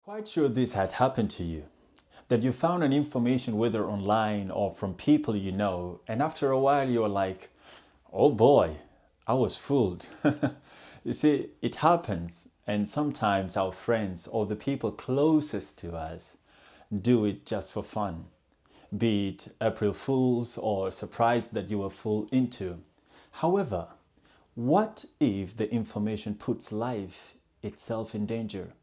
Quite sure this had happened to you, that you found an information whether online or from people you know, and after a while you're like, oh boy, I was fooled. You see, it happens, and sometimes our friends or the people closest to us do it just for fun, be it April Fools or a surprise that you were fooled into. However, what if the information puts life itself in danger?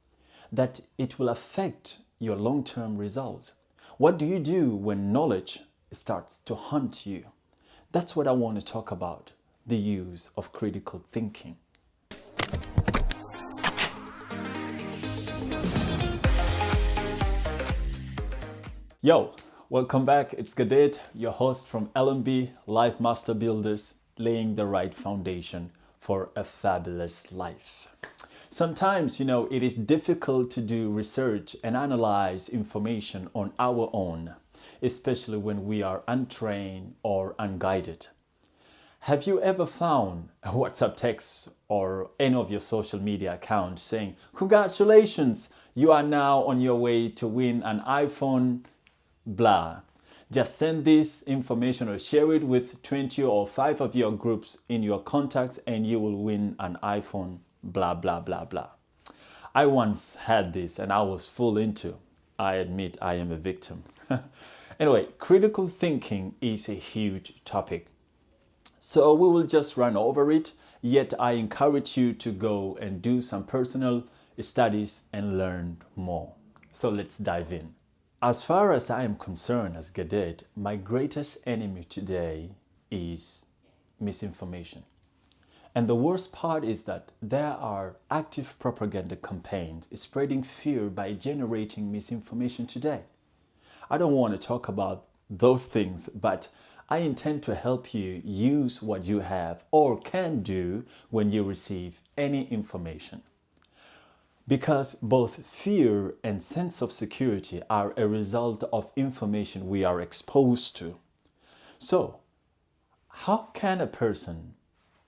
That it will affect your long-term results. What do you do when knowledge starts to haunt you? That's what I want to talk about, the use of critical thinking. Yo, welcome back. It's Gadet, your host from LMB Life Master Builders, laying the right foundation for a fabulous life. Sometimes, it is difficult to do research and analyze information on our own, especially when we are untrained or unguided. Have you ever found a WhatsApp text or any of your social media accounts saying, "Congratulations, you are now on your way to win an iPhone, blah. Just send this information or share it with 20 or 5 of your groups in your contacts and you will win an iPhone, blah, blah, blah, blah." I once had this and I was full into. I admit I am a victim. Anyway, critical thinking is a huge topic. So we will just run over it, yet I encourage you to go and do some personal studies and learn more. So let's dive in. As far as I am concerned as Gadet, my greatest enemy today is misinformation. And the worst part is that there are active propaganda campaigns spreading fear by generating misinformation today. I don't want to talk about those things, but I intend to help you use what you have or can do when you receive any information. Because both fear and sense of security are a result of information we are exposed to. So, how can a person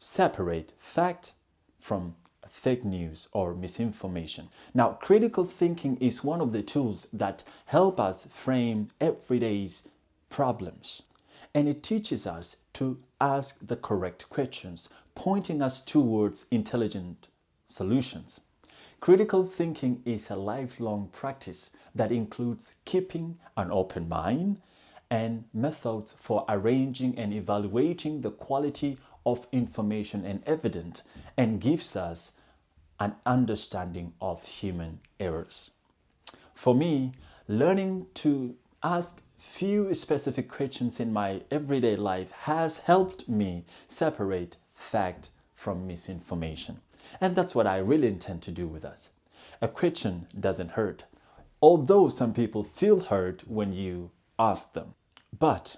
separate fact from fake news or misinformation? Now, critical thinking is one of the tools that help us frame everyday's problems. And it teaches us to ask the correct questions, pointing us towards intelligent solutions. Critical thinking is a lifelong practice that includes keeping an open mind and methods for arranging and evaluating the quality of information and evidence, and gives us an understanding of human errors. For me, learning to ask few specific questions in my everyday life has helped me separate fact from misinformation. And that's what I really intend to do with us. A question doesn't hurt, although some people feel hurt when you ask them. But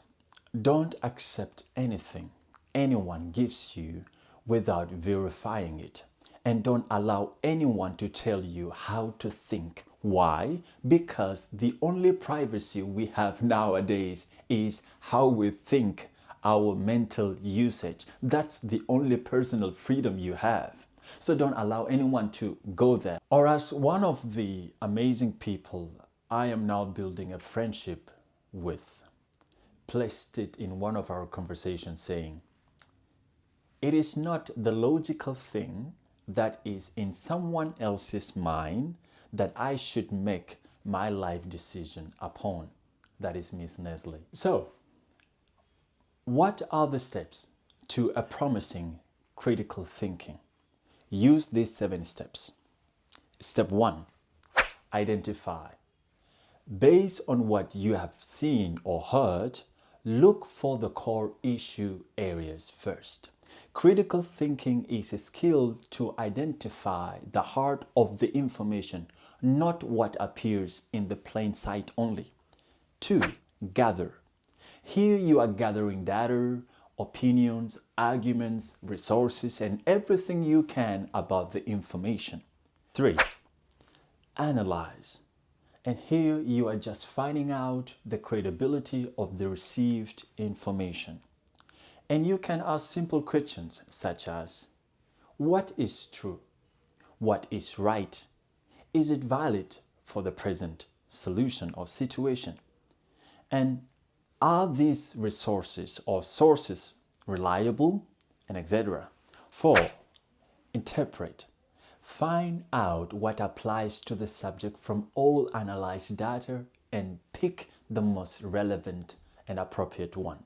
don't accept anything anyone gives you without verifying it. And don't allow anyone to tell you how to think. Why? Because the only privacy we have nowadays is how we think, our mental usage. That's the only personal freedom you have. So don't allow anyone to go there. Or as one of the amazing people I am now building a friendship with placed it in one of our conversations saying, "It is not the logical thing that is in someone else's mind that I should make my life decision upon." That is Miss Nestle. So, what are the steps to a promising critical thinking? Use these 7 steps. Step 1, identify. Based on what you have seen or heard, look for the core issue areas first. Critical thinking is a skill to identify the heart of the information, not what appears in the plain sight only. 2, gather. Here you are gathering data, opinions, arguments, resources, and everything you can about the information. 3, analyze. And here you are just finding out the credibility of the received information. And you can ask simple questions such as, what is true? What is right? Is it valid for the present solution or situation. And are these resources or sources reliable, and etc. 4. Interpret. Find out what applies to the subject from all analyzed data and pick the most relevant and appropriate one.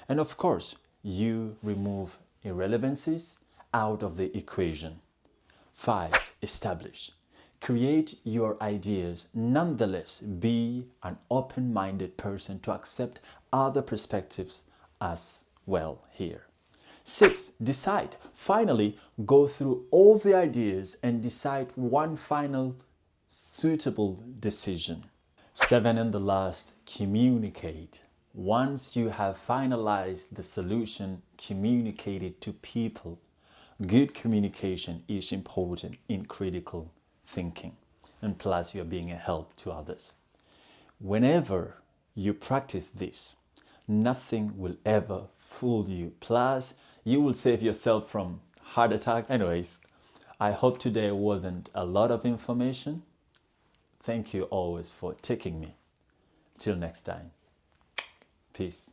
And of course, you remove irrelevancies out of the equation. 5. Establish. Create your ideas. Nonetheless, be an open-minded person to accept other perspectives as well here. 6. Decide. Finally, go through all the ideas and decide one final suitable decision. 7. And the last, communicate. Once you have finalized the solution, communicate it to people. Good communication is important in critical thinking, and plus you're being a help to others. Whenever you practice this, nothing will ever fool you. Plus, you will save yourself from heart attacks. Anyways, I hope today wasn't a lot of information. Thank you always for taking me. Till next time. Peace.